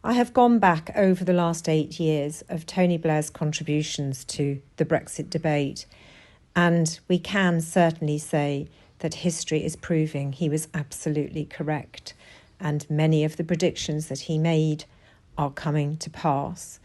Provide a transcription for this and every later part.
I have gone back over the last 8 years of Tony Blair's contributions to the Brexit debate, and we can certainly say that history is proving he was absolutely correct, and many of the predictions that he made are coming to pass.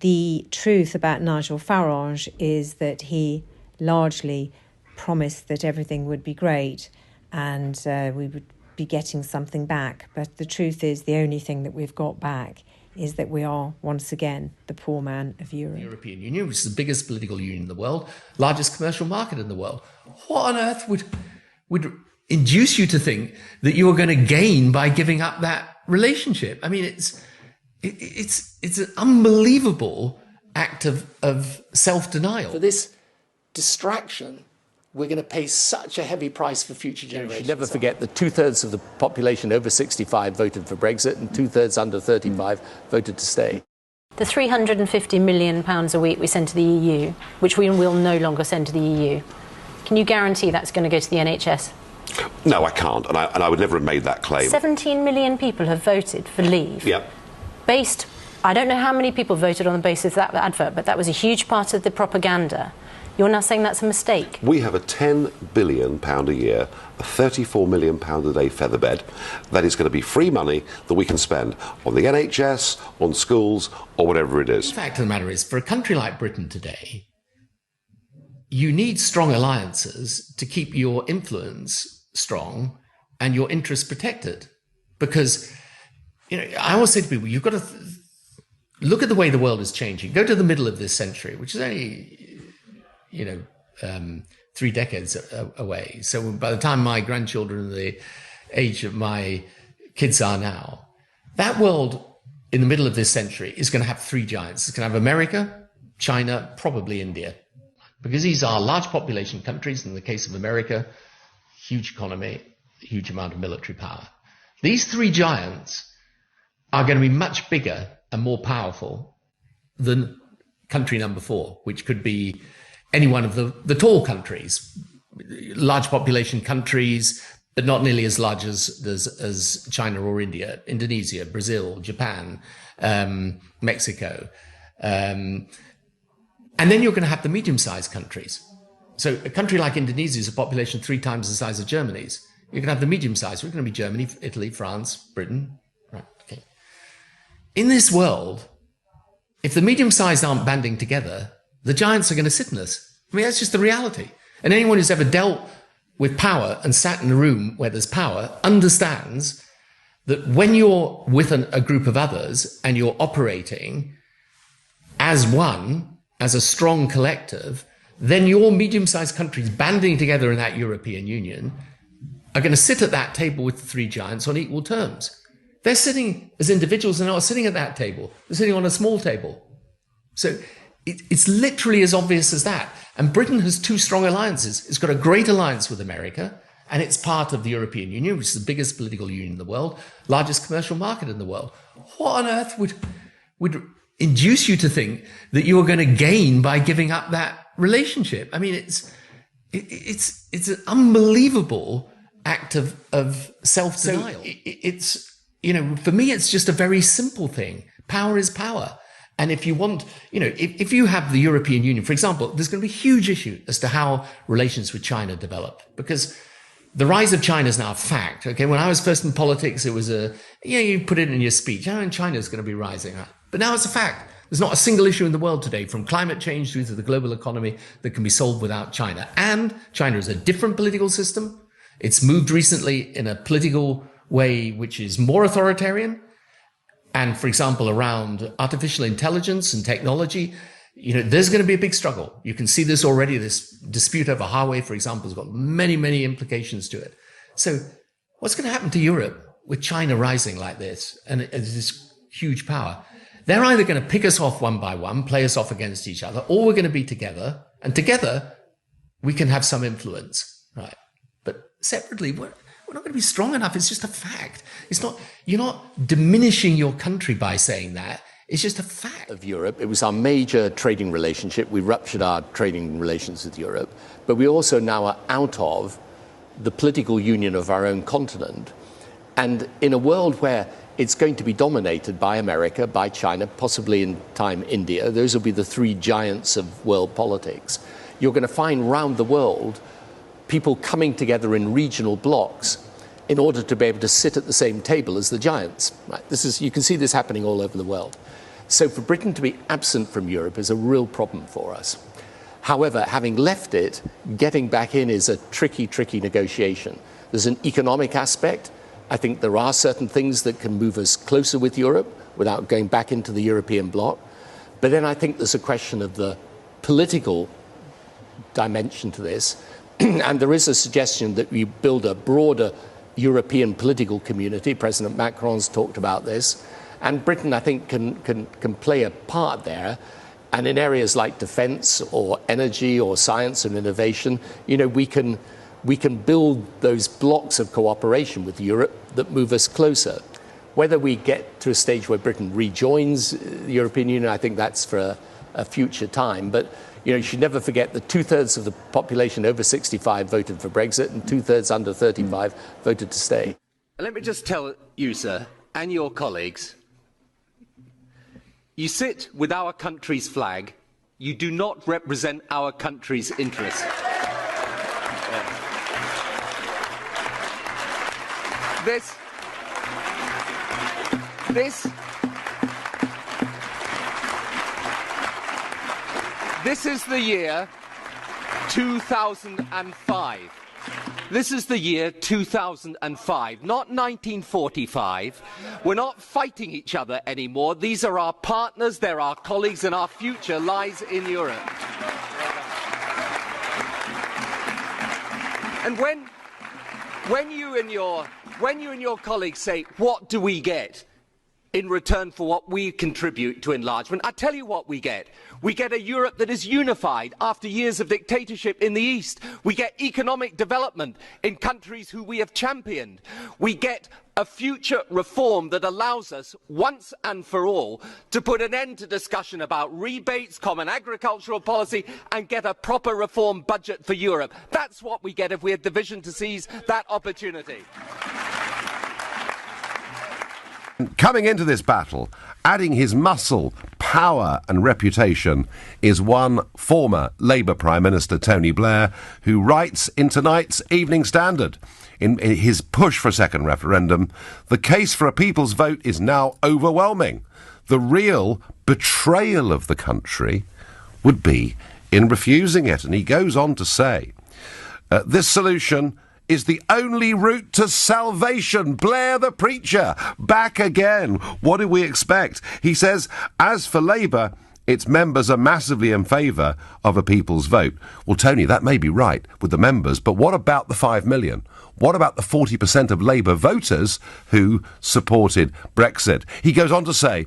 The truth about Nigel Farage is that he largely promised that everything would be great and we would be getting something back. But the truth is the only thing that we've got back is that we are, once again, the poor man of Europe. The European Union, which is the biggest political union in the world, largest commercial market in the world. What on earth would induce you to think that you are going to gain by giving up that relationship? I mean, it's an unbelievable act of self-denial. For this distraction, we're going to pay such a heavy price for future generations. Never forget that 2/3 of the population over 65 voted for Brexit and 2/3 under 35 voted to stay. The £350 million a week we send to the EU, which we will no longer send to the EU, can you guarantee that's going to go to the NHS? No, I can't, and I would never have made that claim. 17 million people have voted for leave. Yep. I don't know how many people voted on the basis of that advert, but that was a huge part of the propaganda. You're now saying that's a mistake. We have a £10 billion a year, a £34 million a day featherbed. That is going to be free money that we can spend on the NHS, on schools, or whatever it is. The fact of the matter is, for a country like Britain today, you need strong alliances to keep your influence strong and your interests protected. Because, I always say to people, you've got to look at the way the world is changing. Go to the middle of this century, which is only 3 decades away. So by the time my grandchildren are the age of my kids are now, that world in the middle of this century is going to have 3 giants. It's going to have America, China, probably India. Because these are large population countries. In the case of America, huge economy, huge amount of military power. These 3 giants are going to be much bigger and more powerful than country number 4, which could be any one of the tall countries, large population countries, but not nearly as large as China or India, Indonesia, Brazil, Japan, Mexico. And then you're going to have the medium-sized countries. So a country like Indonesia is a population 3 times the size of Germany's. You're going to have the medium-sized. We're going to be Germany, Italy, France, Britain. Right, okay. In this world, if the medium-sized aren't banding together, the giants are going to sit in us. I mean, that's just the reality. And anyone who's ever dealt with power and sat in a room where there's power understands that when you're with a group of others and you're operating as one, as a strong collective, then your medium-sized countries banding together in that European Union are going to sit at that table with the 3 giants on equal terms. They're sitting as individuals, they're not sitting at that table. They're sitting on a small table. So it's literally as obvious as that. And Britain has 2 strong alliances. It's got a great alliance with America, and it's part of the European Union, which is the biggest political union in the world, largest commercial market in the world. What on earth would induce you to think that you are going to gain by giving up that relationship? I mean, it's an unbelievable act of self-denial. So for me, it's just a very simple thing. Power is power. And if you want, if you have the European Union, for example, there's going to be a huge issue as to how relations with China develop, because the rise of China is now a fact. Okay, when I was first in politics, it was you put it in your speech, and China is going to be rising. But now it's a fact. There's not a single issue in the world today, from climate change through to the global economy, that can be solved without China. And China is a different political system. It's moved recently in a political way which is more authoritarian. And, for example, around artificial intelligence and technology, there's going to be a big struggle. You can see this already. This dispute over Huawei, for example, has got many, many implications to it. So what's going to happen to Europe with China rising like this and this huge power? They're either going to pick us off one by one, play us off against each other, or we're going to be together. And together, we can have some influence, right? But separately, we're not going to be strong enough. It's just a fact. You're not diminishing your country by saying that. It's just a fact. Of Europe, it was our major trading relationship. We ruptured our trading relations with Europe, but we also now are out of the political union of our own continent. And in a world where it's going to be dominated by America, by China, possibly in time India. Those will be the three giants of world politics. You're going to find round the world people coming together in regional blocks in order to be able to sit at the same table as the giants. Right? You can see this happening all over the world. So for Britain to be absent from Europe is a real problem for us. However, having left it, getting back in is a tricky, tricky negotiation. There's an economic aspect. I think there are certain things that can move us closer with Europe without going back into the European bloc. But then I think there's a question of the political dimension to this. And there is a suggestion that we build a broader European political community. President Macron's talked about this. And Britain, I think, can play a part there. And in areas like defence or energy or science and innovation, you know, we can build those blocks of cooperation with Europe that move us closer. Whether we get to a stage where Britain rejoins the European Union, I think that's for a future time. But you know, you should never forget that 2/3 of the population over 65 voted for Brexit and 2/3 under 35 voted to stay. Let me just tell you, sir, and your colleagues, you sit with our country's flag, you do not represent our country's interests. This is the year 2005. This is the year 2005, not 1945. We're not fighting each other anymore. These are our partners, they're our colleagues, and our future lies in Europe. And when you and your colleagues say, what do we get in return for what we contribute to enlargement? I tell you what we get. We get a Europe that is unified after years of dictatorship in the East. We get economic development in countries who we have championed. We get a future reform that allows us, once and for all, to put an end to discussion about rebates, common agricultural policy, and get a proper reform budget for Europe. That's what we get if we have the vision to seize that opportunity. Coming into this battle, adding his muscle, power and reputation, is one former Labour Prime Minister, Tony Blair, who writes in tonight's Evening Standard, in his push for a second referendum, the case for a people's vote is now overwhelming. The real betrayal of the country would be in refusing it. And he goes on to say, this solution is the only route to salvation. Blair the preacher, back again. What do we expect? He says, as for Labour, its members are massively in favour of a people's vote. Well, Tony, that may be right with the members, but what about the 5 million? What about the 40% of Labour voters who supported Brexit? He goes on to say,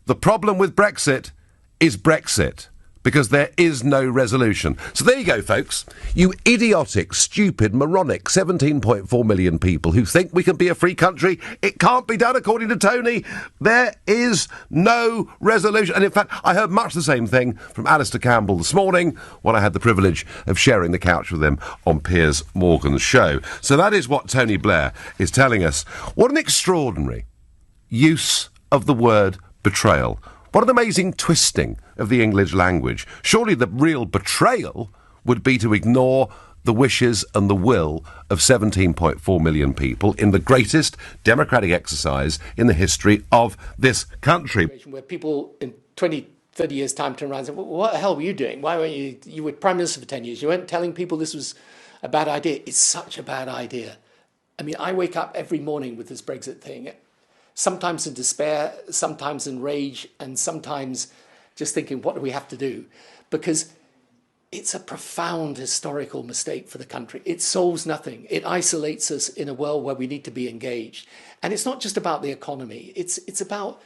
the problem with Brexit is Brexit, because there is no resolution. So there you go, folks. You idiotic, stupid, moronic 17.4 million people who think we can be a free country. It can't be done, according to Tony. There is no resolution. And in fact, I heard much the same thing from Alistair Campbell this morning when I had the privilege of sharing the couch with him on Piers Morgan's show. So that is what Tony Blair is telling us. What an extraordinary use of the word betrayal. What an amazing twisting of the English language. Surely the real betrayal would be to ignore the wishes and the will of 17.4 million people in the greatest democratic exercise in the history of this country. Where people in 20, 30 years' time turn around and say, well, what the hell were you doing? Why weren't you were Prime Minister for 10 years. You weren't telling people this was a bad idea. It's such a bad idea. I mean, I wake up every morning with this Brexit thing. Sometimes in despair, sometimes in rage, and sometimes just thinking, what do we have to do? Because it's a profound historical mistake for the country. It solves nothing. It isolates us in a world where we need to be engaged. And it's not just about the economy. It's about,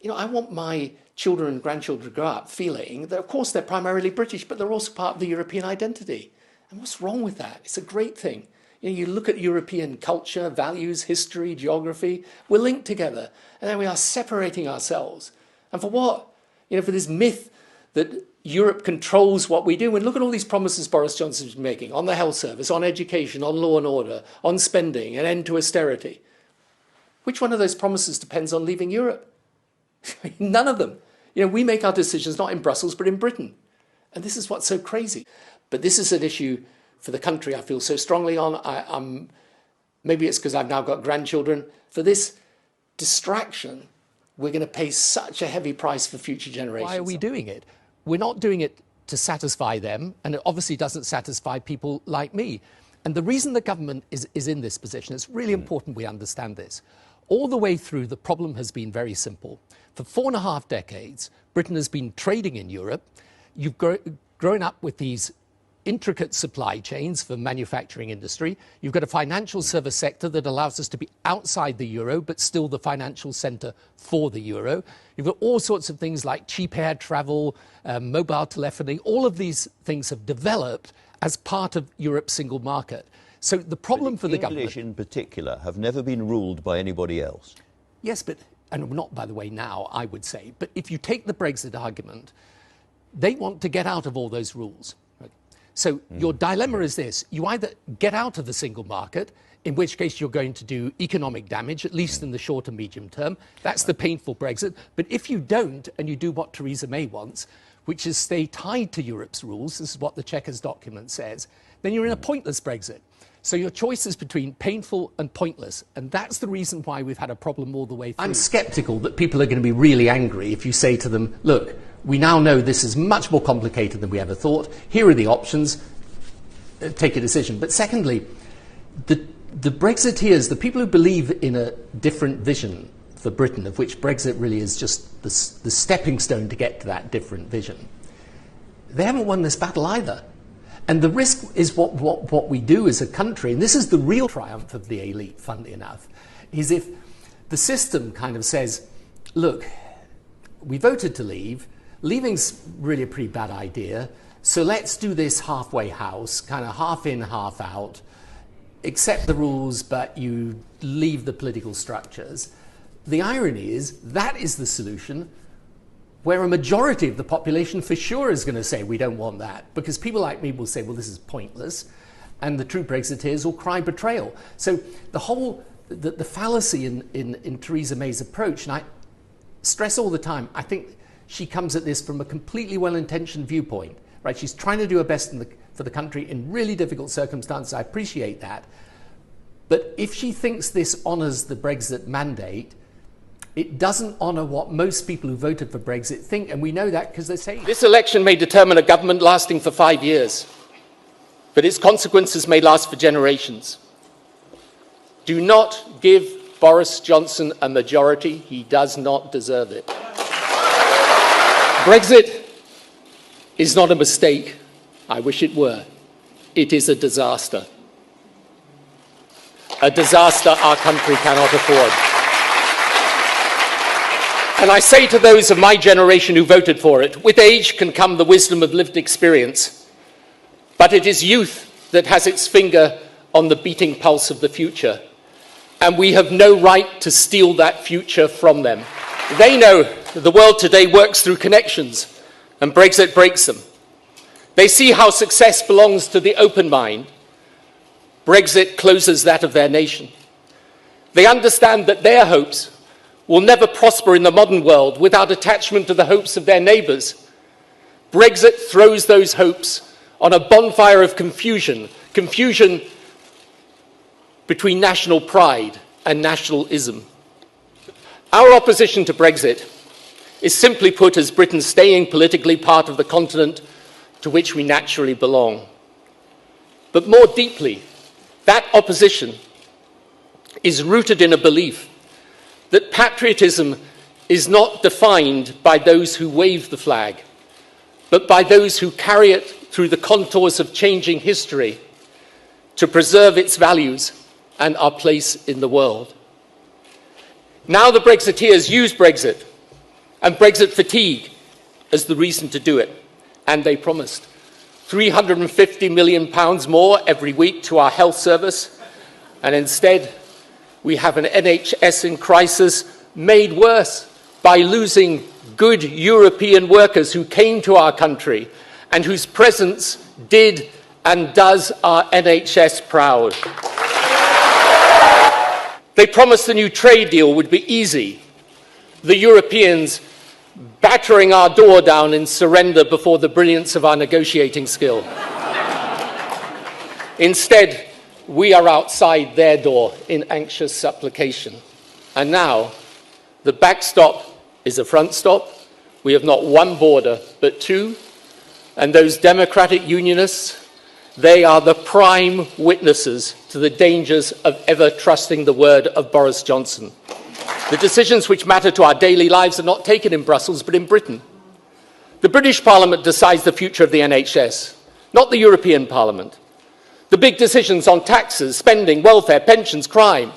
you know, I want my children and grandchildren to grow up feeling that, of course, they're primarily British, but they're also part of the European identity. And what's wrong with that? It's a great thing. You know, you look at European culture, values, history, geography, we're linked together. And then we are separating ourselves. And for what? You know, for this myth that Europe controls what we do. And look at all these promises Boris Johnson's making on the health service, on education, on law and order, on spending, an end to austerity. Which one of those promises depends on leaving Europe? None of them. We make our decisions not in Brussels, but in Britain. And this is what's so crazy. But this is an issue for the country I feel so strongly on. Maybe it's because I've now got grandchildren. For this distraction, we're going to pay such a heavy price for future generations. Why are we doing it? We're not doing it to satisfy them, and it obviously doesn't satisfy people like me. And the reason the government is in this position, it's really important we understand this. All the way through, the problem has been very simple. For 4.5 decades, Britain has been trading in Europe. You've grown up with these intricate supply chains for manufacturing industry. You've got a financial service sector that allows us to be outside the euro, but still the financial centre for the euro. You've got all sorts of things like cheap air travel, mobile telephony. All of these things have developed as part of Europe's single market. So the problem for the government... English in particular have never been ruled by anybody else. Yes, but, and not by the way now, I would say, but if you take the Brexit argument, they want to get out of all those rules. So your dilemma is this. You either get out of the single market, in which case you're going to do economic damage, at least in the short and medium term. That's the painful Brexit. But if you don't, and you do what Theresa May wants, which is stay tied to Europe's rules, this is what the Chequers document says, then you're in a pointless Brexit. So your choice is between painful and pointless. And that's the reason why we've had a problem all the way through. I'm sceptical that people are going to be really angry if you say to them, look, we now know this is much more complicated than we ever thought. Here are the options. Take a decision. But secondly, the Brexiteers, the people who believe in a different vision for Britain, of which Brexit really is just the stepping stone to get to that different vision, they haven't won this battle either. And the risk is what we do as a country, and this is the real triumph of the elite, funnily enough, is if the system kind of says, look, we voted to leave, leaving's really a pretty bad idea, so let's do this halfway house, kind of half in, half out, accept the rules, but you leave the political structures. The irony is that is the solution where a majority of the population for sure is going to say we don't want that, because people like me will say, well, this is pointless, and the true Brexiteers will cry betrayal. So the whole, the fallacy in Theresa May's approach, and I stress all the time, I think she comes at this from a completely well-intentioned viewpoint, right? She's trying to do her best for the country in really difficult circumstances. I appreciate that. But if she thinks this honours the Brexit mandate, it doesn't honour what most people who voted for Brexit think, and we know that because they say... This election may determine a government lasting for 5 years, but its consequences may last for generations. Do not give Boris Johnson a majority. He does not deserve it. Brexit is not a mistake. I wish it were. It is a disaster. A disaster our country cannot afford. And I say to those of my generation who voted for it, with age can come the wisdom of lived experience. But it is youth that has its finger on the beating pulse of the future. And we have no right to steal that future from them. They know that the world today works through connections, and Brexit breaks them. They see how success belongs to the open mind. Brexit closes that of their nation. They understand that their hopes will never prosper in the modern world without attachment to the hopes of their neighbours. Brexit throws those hopes on a bonfire of confusion between national pride and nationalism. Our opposition to Brexit is simply put as Britain staying politically part of the continent to which we naturally belong. But more deeply, that opposition is rooted in a belief that patriotism is not defined by those who wave the flag, but by those who carry it through the contours of changing history to preserve its values and our place in the world. Now the Brexiteers use Brexit and Brexit fatigue as the reason to do it, and they promised £350 million more every week to our health service, and instead we have an NHS in crisis made worse by losing good European workers who came to our country and whose presence did and does our NHS proud. They promised the new trade deal would be easy, the Europeans battering our door down in surrender before the brilliance of our negotiating skill. Instead, we are outside their door in anxious supplication. And now, the backstop is a front stop. We have not one border, but two. And those democratic unionists, they are the prime witnesses to the dangers of ever trusting the word of Boris Johnson. The decisions which matter to our daily lives are not taken in Brussels, but in Britain. The British Parliament decides the future of the NHS, not the European Parliament. The big decisions on taxes, spending, welfare, pensions, crime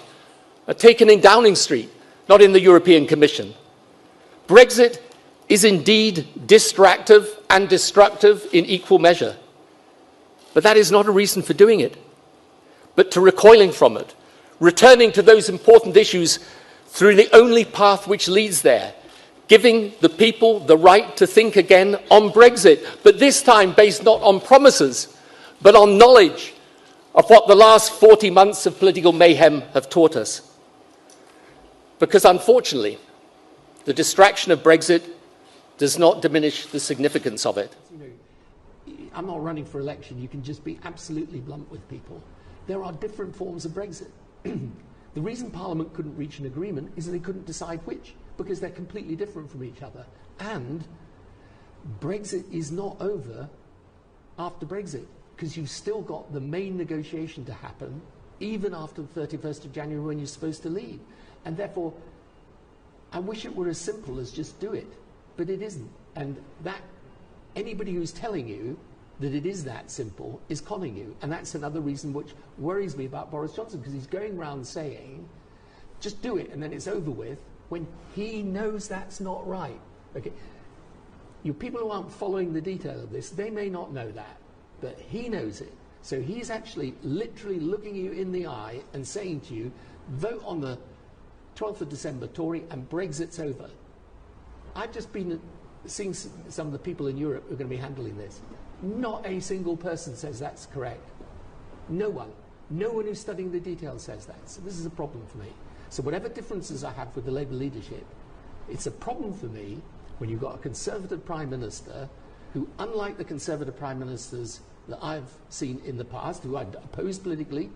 are taken in Downing Street, not in the European Commission. Brexit is indeed distractive and destructive in equal measure. But that is not a reason for doing it, but to recoiling from it, returning to those important issues through the only path which leads there, giving the people the right to think again on Brexit, but this time based not on promises, but on knowledge of what the last 40 months of political mayhem have taught us. Because unfortunately, the distraction of Brexit does not diminish the significance of it. I'm not running for election. You can just be absolutely blunt with people. There are different forms of Brexit. The reason Parliament couldn't reach an agreement is that they couldn't decide which, because they're completely different from each other. And Brexit is not over after Brexit, because you've still got the main negotiation to happen, even after the 31st of January when you're supposed to leave. And therefore, I wish it were as simple as just do it, but it isn't. And that anybody who's telling you that it is that simple is conning you. And that's another reason which worries me about Boris Johnson, because he's going around saying, just do it and then it's over with, when he knows that's not right. Okay, you people who aren't following the detail of this, they may not know that, but he knows it. So he's actually literally looking you in the eye and saying to you, vote on the 12th of December, Tory, and Brexit's over. I've just been seeing some of the people in Europe who are going to be handling this. Not a single person says that's correct. No one. No one who's studying the details says that. So this is a problem for me. So whatever differences I have with the Labour leadership, it's a problem for me when you've got a Conservative Prime Minister who, unlike the Conservative Prime Ministers that I've seen in the past, who I'd opposed politically,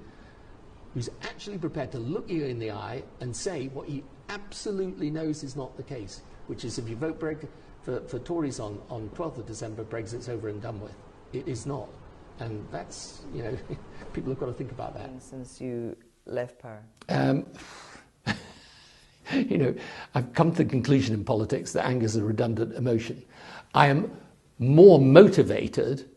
who's actually prepared to look you in the eye and say what he absolutely knows is not the case, which is if you vote for Tories on 12th of December, Brexit's over and done with. It is not. And that's, you know, people have got to think about that. Since you left power? You know, I've come to the conclusion in politics that anger is a redundant emotion. I am more motivated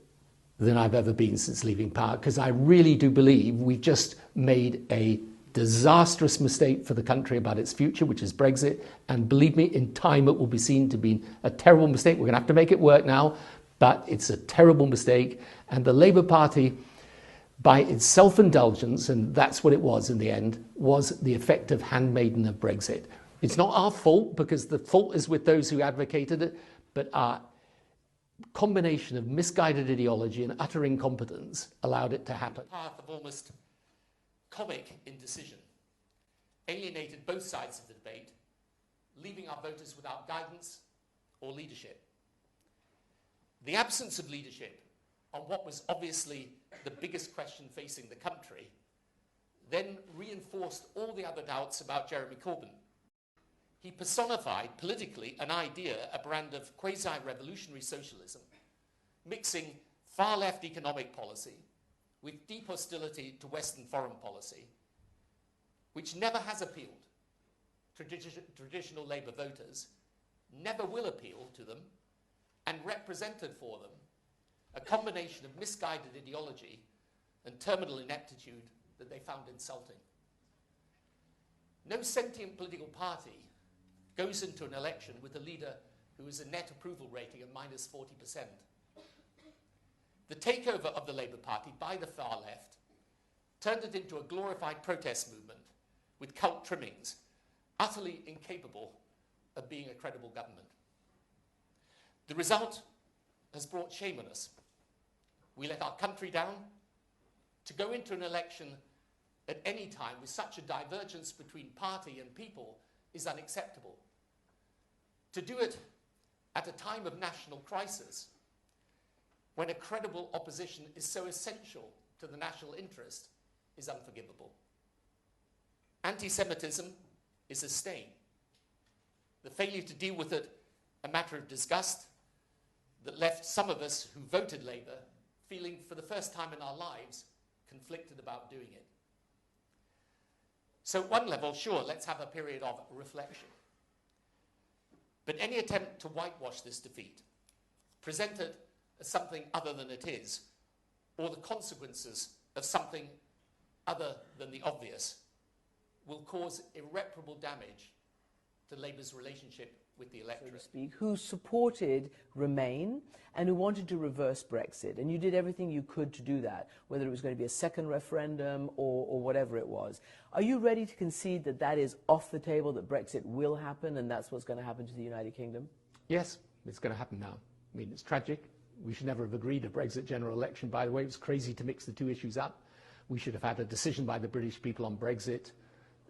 than I've ever been since leaving power, because I really do believe we've just made a disastrous mistake for the country about its future, which is Brexit. And believe me, in time it will be seen to be a terrible mistake. We're going to have to make it work now, but it's a terrible mistake. And the Labour Party, by its self-indulgence, and that's what it was in the end, was the effective handmaiden of Brexit. It's not our fault, because the fault is with those who advocated it, but our combination of misguided ideology and utter incompetence allowed it to happen. Path of almost comic indecision alienated both sides of the debate, leaving our voters without guidance or leadership. The absence of leadership on what was obviously the biggest question facing the country then reinforced all the other doubts about Jeremy Corbyn. He personified politically an idea, a brand of quasi-revolutionary socialism, mixing far-left economic policy with deep hostility to Western foreign policy, which never has appealed to traditional Labour voters, never will appeal to them, and represented for them a combination of misguided ideology and terminal ineptitude that they found insulting. No sentient political party goes into an election with a leader who has a net approval rating of minus 40%. The takeover of the Labour Party by the far left turned it into a glorified protest movement with cult trimmings, utterly incapable of being a credible government. The result has brought shame on us. We let our country down to go into an election at any time with such a divergence between party and people is unacceptable. To do it at a time of national crisis, when a credible opposition is so essential to the national interest, is unforgivable. Anti-Semitism is a stain. The failure to deal with it a matter of disgust that left some of us who voted Labour feeling for the first time in our lives conflicted about doing it. So at one level, sure, let's have a period of reflection. But any attempt to whitewash this defeat, present it as something other than it is, or the consequences of something other than the obvious, will cause irreparable damage to Labour's relationship with the electorate. So to speak, who supported Remain and who wanted to reverse Brexit. And you did everything you could to do that, whether it was going to be a second referendum or whatever it was. Are you ready to concede that that is off the table, that Brexit will happen and that's what's going to happen to the United Kingdom? Yes, it's going to happen now. I mean, it's tragic. We should never have agreed a Brexit general election, by the way. It was crazy to mix the two issues up. We should have had a decision by the British people on Brexit,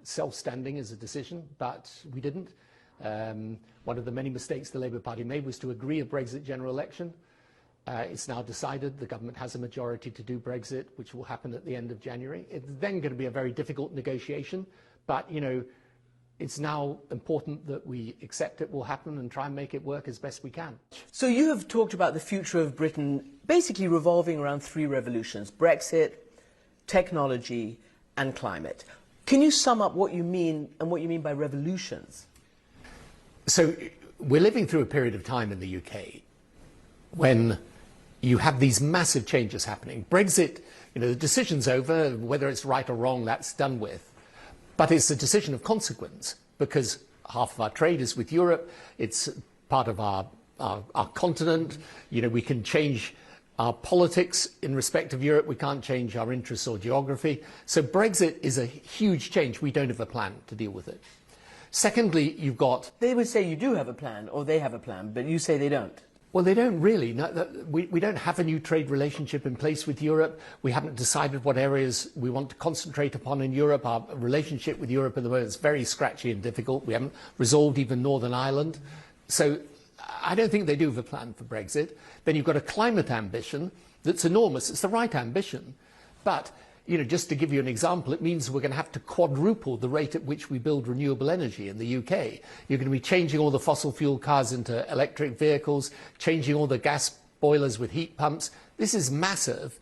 self-standing as a decision, but we didn't. One of the many mistakes the Labour Party made was to agree a Brexit general election. It's now decided the government has a majority to do Brexit, which will happen at the end of January. It's then going to be a very difficult negotiation, but, you know, it's now important that we accept it will happen and try and make it work as best we can. So you have talked about the future of Britain basically revolving around three revolutions: Brexit, technology, and climate. Can you sum up what you mean and what you mean by revolutions? So we're living through a period of time in the UK when you have these massive changes happening. Brexit, you know, the decision's over. Whether it's right or wrong, that's done with. But it's a decision of consequence because half of our trade is with Europe. It's part of our continent. You know, we can change our politics in respect of Europe. We can't change our interests or geography. So Brexit is a huge change. We don't have a plan to deal with it. Secondly, you've got... They would say you do have a plan, or they have a plan, but you say they don't. Well, they don't really. No, we don't have a new trade relationship in place with Europe. We haven't decided what areas we want to concentrate upon in Europe. Our relationship with Europe at the moment is very scratchy and difficult. We haven't resolved even Northern Ireland. So I don't think they do have a plan for Brexit. Then you've got a climate ambition that's enormous. It's the right ambition. But, you know, just to give you an example, it means we're going to have to quadruple the rate at which we build renewable energy in the UK. You're going to be changing all the fossil fuel cars into electric vehicles, changing all the gas boilers with heat pumps. This is massive.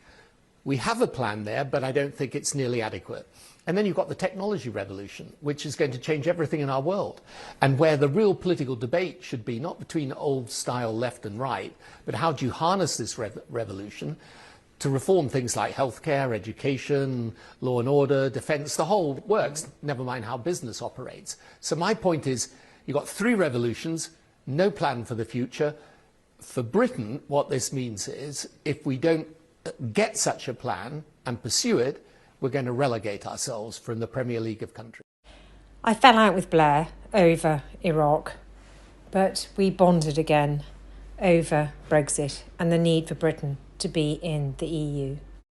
We have a plan there, but I don't think it's nearly adequate. And then you've got the technology revolution, which is going to change everything in our world, and where the real political debate should be not between old-style left and right, but how do you harness this revolution to reform things like healthcare, education, law and order, defence, the whole works, never mind how business operates. So my point is, you've got three revolutions, no plan for the future. For Britain, what this means is, if we don't get such a plan and pursue it, we're going to relegate ourselves from the Premier League of countries. I fell out with Blair over Iraq, but we bonded again over Brexit and the need for Britain to be in the EU.